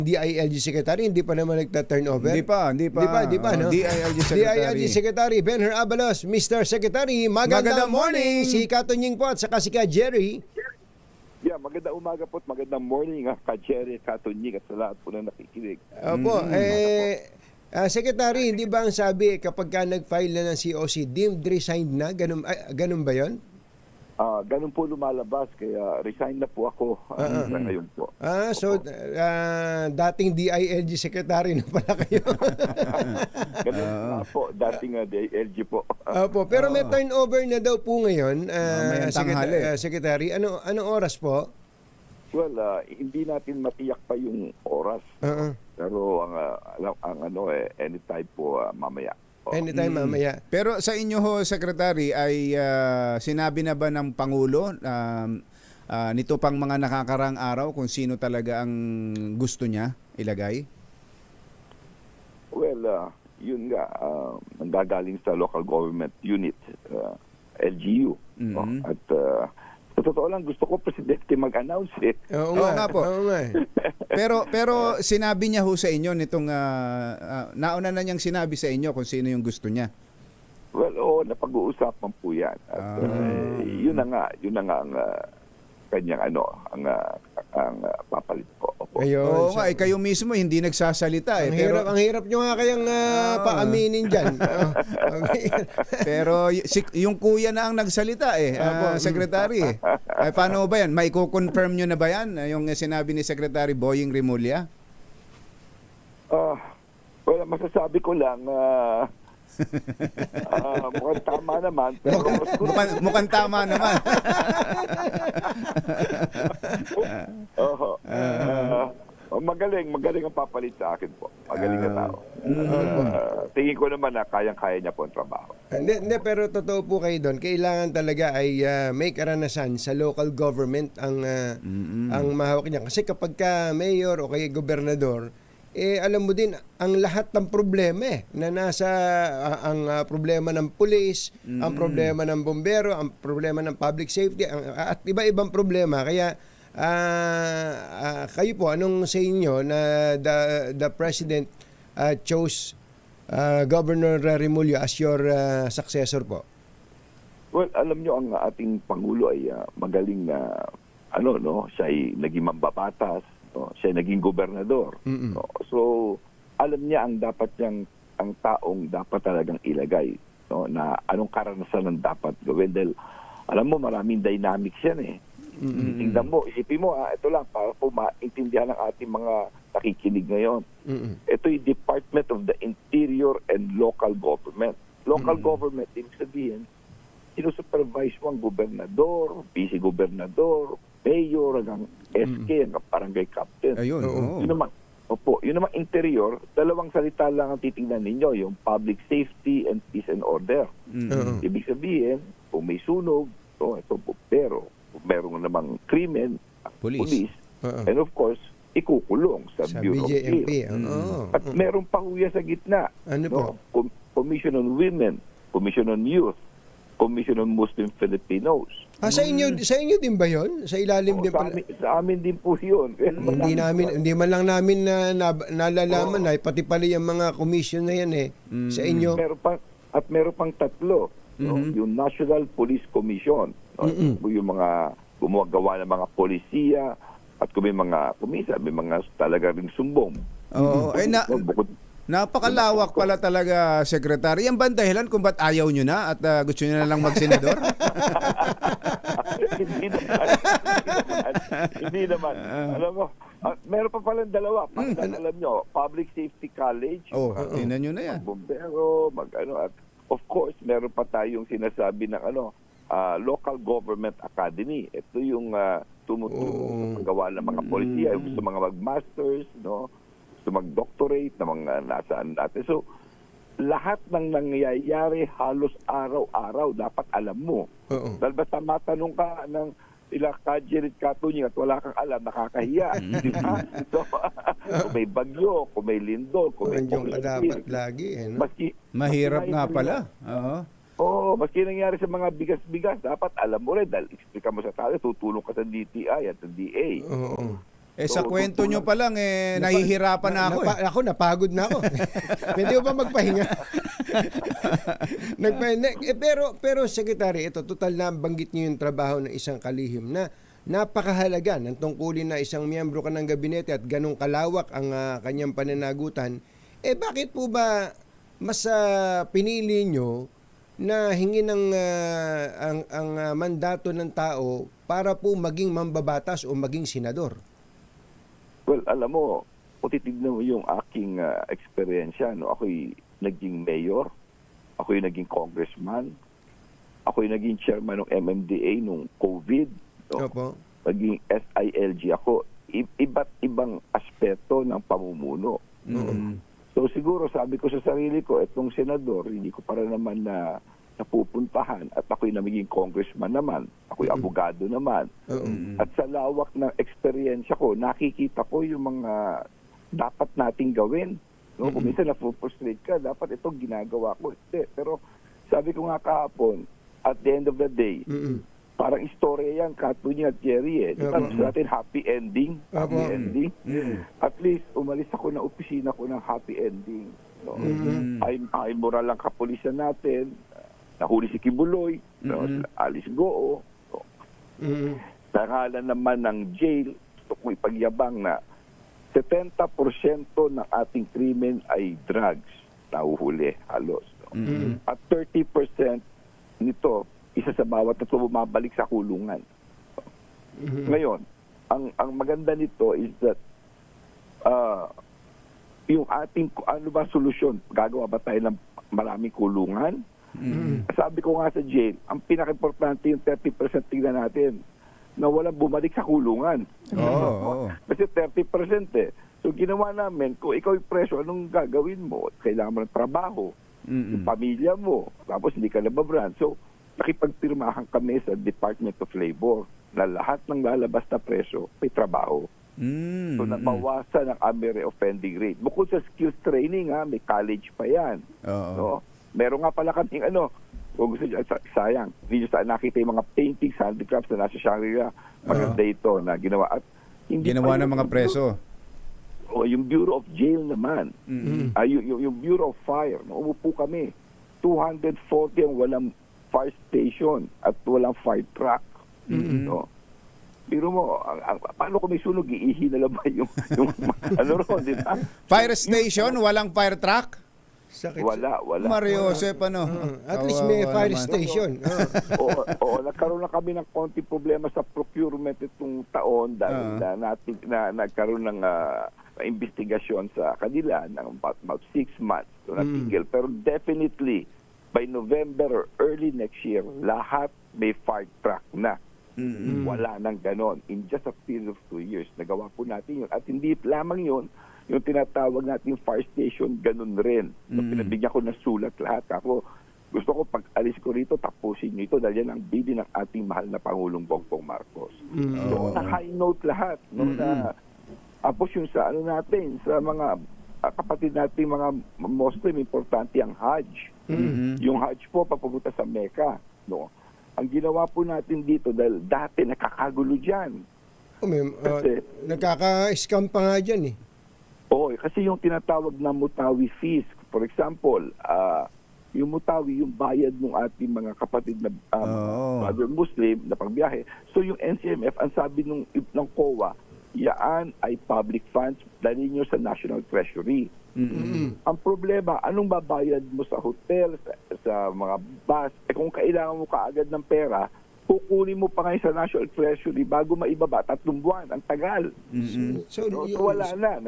DILG Secretary, hindi pa naman nagta-turnover. Hindi pa. Di ba, no? DILG Secretary. DILG Secretary Benher Abalos, Mr. Secretary, magandang morning. Si Katunying po at saka si Ka Jerry. Yeah, magandang umaga po at magandang morning Ka Jerry, Katunying at sa lahat po na nakikinig. Opo, Secretary, hindi ba ang sabi kapag ka nag-file na ng COC, deemed resigned na? Ganun ba yon? Ganun po lumalabas, kaya resign na po ako ngayon po. So, dating DILG Secretary na pala kayo. Ganun na po, dating DILG po. Opo, pero may turnover na daw po ngayon, may tanghali. Secretary. Anong oras po? Well, hindi natin matiyak pa yung oras. Pero anytime po mamaya. Anytime mamaya. Pero sa inyo ho, Secretary, ay sinabi na ba ng Pangulo nito pang mga nakakarang araw kung sino talaga ang gusto niya ilagay? Well, yun nga, nanggagaling sa local government unit, LGU. At sa totoo lang, gusto ko presidente mag-announce it. Oo nga po. Oo nga. Pero sinabi niya ho sa inyo nitong nauna na niyang sinabi sa inyo kung sino yung gusto niya. Well, napag-uusapan po yan. At yun na nga ang kanyang ang papalit po. Oo nga, kayo mismo hindi nagsasalita Ang hirap nyo nga kayang paaminin dyan. Pero yung kuya na ang nagsalita Secretary. Paano ba yan? May confirm nyo na ba yan? Yung sinabi ni Secretary Boying Rimulya? Well, masasabi ko lang mukhang tama naman. Pero mukhang tama naman. Magaling ang papalit sa akin po. Magaling na tao. Tingin ko naman na kayang-kaya niya po ang trabaho. Hindi, pero totoo po kayo doon. Kailangan talaga ay may karanasan sa local government ang mahawak niya. Kasi kapag ka mayor o kaya gobernador, alam mo din ang lahat ng problema na nasa ang problema ng pulis, ang problema ng bombero, ang problema ng public safety at iba-ibang problema. Kaya kayo po, anong sa inyo na the president chose Governor Remulla as your successor po? Well, alam nyo, ang ating Pangulo ay magaling na siya ay naging mambabatas. Siya naging gobernador. So, alam niya ang taong dapat talagang ilagay. Na anong karanasan ang dapat gawin. Dahil, alam mo, maraming dynamics yan Tingnan mo, isipin mo, ito lang, para po maintindihan ng ating mga nakikinig ngayon. Ito yung Department of the Interior and Local Government. Local government, ibig sabihin, sinusupervise mo ang gobernador, vice-gobernador, mayor, hanggang SK, hanggang barangay captain. Ayun. Yun naman interior, dalawang salita lang ang titingnan ninyo, yung public safety and peace and order. Ibig sabihin, kung may sunog, ito bombero. Kung meron namang krimen, police. And of course, ikukulong sa Bureau of BJMP. At meron pa huya sa gitna. Ano po? Commission on Women, Commission on Youth, Commission on Muslim Filipinos. Sa inyo din ba 'yon? Sa ilalim din pala? Sa amin din po 'yun. Hindi man lang namin nalalaman na pati pala yung mga commission na yan sa inyo. Meron pang tatlo. Yung National Police Commission. Yung mga gumagawa ng mga polisiya at kung may mga kumisa, may mga talaga ring sumbong. Napakalawak pala talaga, Secretary. Yan ba ang dahilan kung ba't ayaw nyo na at gusto nyo na lang mag-senador? Hindi naman. Alam mo, meron pa palang dalawa. Alam nyo, Public Safety College. Tingnan nyo na yan. Bombero, at of course, meron pa tayong sinasabi ng Local Government Academy. Ito yung tumutulong sa paggawa ng mga polisiya, gusto mga mag-masters, gusto mag-doctorate na mga nasaan natin. So, lahat ng nangyayari halos araw-araw dapat alam mo. Dahil basta matanong ka ng sila Kajerit Katunying at wala kang alam, nakakahiya. So, kung may bagyo, kung may lindol, kung may dapat lagi. Mahirap nga pala. Maski nangyari sa mga bigas-bigas, dapat alam mo rin dahil explica mo sa tao, tutulong ka sa DTI at sa DA. Sa kwento nyo pa lang, nahihirapan na ako. Ako, napagod na ako. Pwede ko ba magpahinga? Pero Secretary, ito, total na banggit niyo yung trabaho ng isang kalihim na napakahalaga ng tungkulin na isang miyembro ka ng gabinete at ganong kalawak ang kanyang pananagutan. Bakit po ba mas pinili nyo na hingin ang mandato ng tao para po maging mambabatas o maging senador? Well, alam mo, kung titignan mo yung aking eksperyensya, no? Ako'y naging mayor, ako'y naging congressman, ako'y naging chairman ng MMDA nung COVID, no? Opo. Naging SILG ako. Iba't ibang aspeto ng pamumuno. So siguro sabi ko sa sarili ko, etong senador, hindi ko para naman na napupuntahan at ako'y namiging congressman naman, ako'y abogado naman. At sa lawak ng eksperyensya ko, nakikita ko yung mga dapat nating gawin. No? Kung minsan na-frustrate ka, dapat itong ginagawa ko. Pero sabi ko nga kahapon, at the end of the day, parang istorya yan, Katunya at Jerry. Di ba gusto natin happy ending? Happy ending. At least, umalis ako ng opisina ko ng happy ending. No? Ay moral ang kapulisan natin. Nahuli si Kibuloy. No? Alice Goo. No? Tangalan naman ng jail. Gusto ko ipagyabang na 70% ng ating krimen ay drugs. Nahuhuli halos. No? At 30% nito, isa sa bawat na bumabalik sa kulungan. Ngayon, ang maganda nito is that yung ating, ano ba solusyon? Gagawa ba tayo ng maraming kulungan? Sabi ko nga sa jail, ang pinaka-importante yung 30% tignan natin na walang bumalik sa kulungan. Kasi 30% So ginawa namin, kung ikaw yung preso, anong gagawin mo? Kailangan mo ng trabaho, yung pamilya mo, tapos hindi ka nababrand. So, nakipagpirmahan kami sa Department of Labor na lahat ng lalabas na preso may trabaho. So nabawasan ang re-offending rate. Bukod sa skills training, may college pa yan. No? Meron nga pala kaming kung gusto nyo, sayang, hindi nyo nakita yung mga paintings, handicrafts na nasa Shangri-La. Maganda ito na ginawa. At hindi ginawa ng mga preso. Yung Bureau of Jail naman. Yung Bureau of Fire. No? Umupo kami. 240 ang walang fire station at walang fire truck. No? Pero mo, paano kung may sunog, iihi na lang ba yung di ba? Fire station, walang fire truck? Sakit. Wala. Mario Josep, At least may fire station. Nagkaroon na kami ng konting problema sa procurement itong taon dahil na nagkaroon ng investigasyon sa kanila ng about 6 months. So, natigil. Pero definitely, by November or early next year, lahat may fire truck na. Wala nang ganon. In just a period of 2 years, nagawa po natin yun. At hindi lamang yun, yung tinatawag natin fire station, ganun rin. So, pinabigyan ko ng sulat lahat. Ako, gusto ko pag alis ko rito, tapusin nyo ito dahil yan ang bidi ng ating mahal na Pangulong Bongbong Marcos. So, na high note lahat. No, na, tapos yung sa natin, sa mga kapatid natin, mga Muslim, importante ang Hajj. Yung Hajj po, papunta sa Mecca. No? Ang ginawa po natin dito, dahil dati nakakagulo dyan. Nakaka-scam pa nga dyan eh. Kasi yung tinatawag na Mutawi fees, for example, yung Mutawi, yung bayad ng ating mga kapatid na brother Muslim na pagbiyahe. So yung NCMF, ang sabi ng COA, yaan ay public funds, dalhin nyo sa National Treasury. Ang problema, anong babayad mo sa hotel, sa mga bus? Kung kailangan mo kaagad ng pera, kukunin mo pa ngayon sa National Treasury bago maibaba, 3 buwan, ang tagal. So wala na,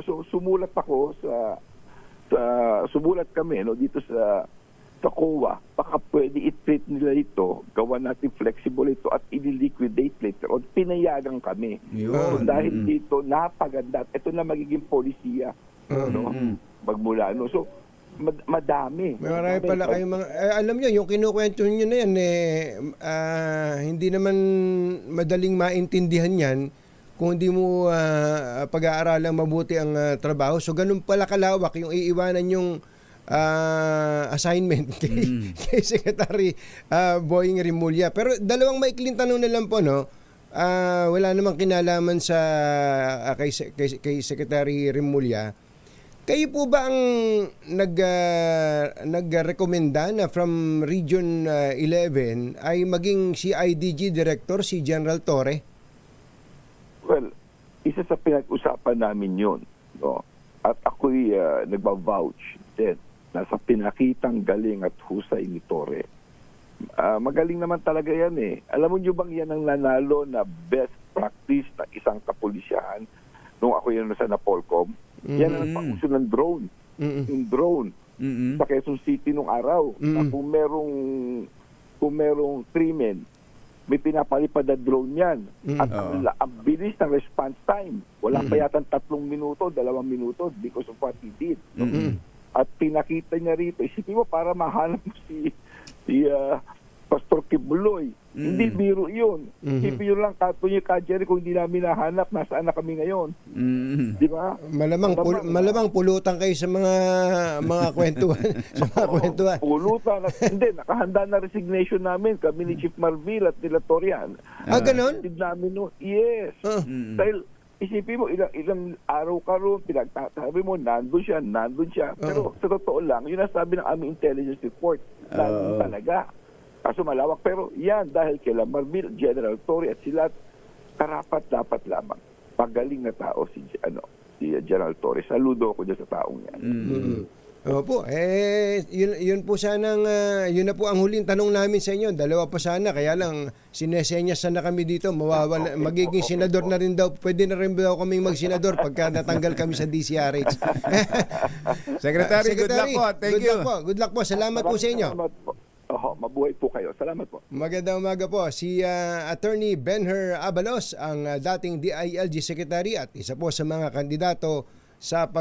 So sumulat ako sumulat kami dito sa COA, baka pwede i-treat nila ito, gawa natin flexible ito at i-liquidate later on. Pinayagan kami. So, dahil dito, napaganda. Ito na magiging polisiya. Magmula. So, madami. Marami pala kayong mga... alam nyo, yung kinukwento nyo na yan, hindi naman madaling maintindihan yan kung hindi mo pag-aaralang mabuti ang trabaho. So, ganun pala kalawak yung iiwanan yung assignment kay Secretary Boying Rimulya. Pero dalawang maikling tanong na lang po, no? wala namang kinalaman sa kay Secretary Remulla. Kayo po ba ang nagrekomenda na from Region 11 ay maging CIDG Director si General Torre? Well, isa sa pinag-usapan namin yun. No? At ako'y nagba-vouch din na sa pinakitang galing at husay ni Torre. Magaling naman talaga yan eh. Alam mo nyo bang yan ang nanalo na best practice na isang kapulisyahan nung ako yun sa Napolcom? Yan ang nagpauso ng drone. Yung drone sa Quezon City nung araw. Na kung merong krimen, may pinapalipad na drone yan. At ang bilis ng response time. Wala pa yata 3 minuto, 2 minuto because of what he did. At pinakita niya rito, isipin mo para mahanap mo si Pastor Kibuloy. Hindi biro yun. Isipin nyo lang, kato niyo Jerry, kung hindi namin nahanap, nasaan na kami ngayon. Di ba? Malamang pulutan kayo sa mga kwentuhan. Sa mga kwentuhan. Pulutan. Hindi, nakahanda na resignation namin. Kami ni Chief Marvil at nila Torian. Ganon? Namin, no? Yes. Dahil isipin mo, ilang araw ka roon, pinagtasabi mo, nandun siya. Pero sa totoo lang, yun ang sabi ng aming intelligence report. Nandun talaga. Kaso malawak. Pero yan, dahil kila Marvil, General Torre at sila, karapat dapat lamang. Pagaling na tao si General Torre. Saludo ako dyan sa taong yan. Opo, yun po sanang, yun na po ang huling tanong namin sa inyo. 2 pa sana, kaya lang sinesenyas na kami dito. Magiging senador na rin daw. Pwede na rin daw kaming mag-senador pagka natanggal kami sa DCRH. Secretary, good luck po. Thank you. Good luck po. Salamat po sa inyo. Salamat po. Mabuhay po kayo. Salamat po. Magandang umaga po. Si Attorney Benher Abalos, ang dating DILG Secretary at isa po sa mga kandidato sa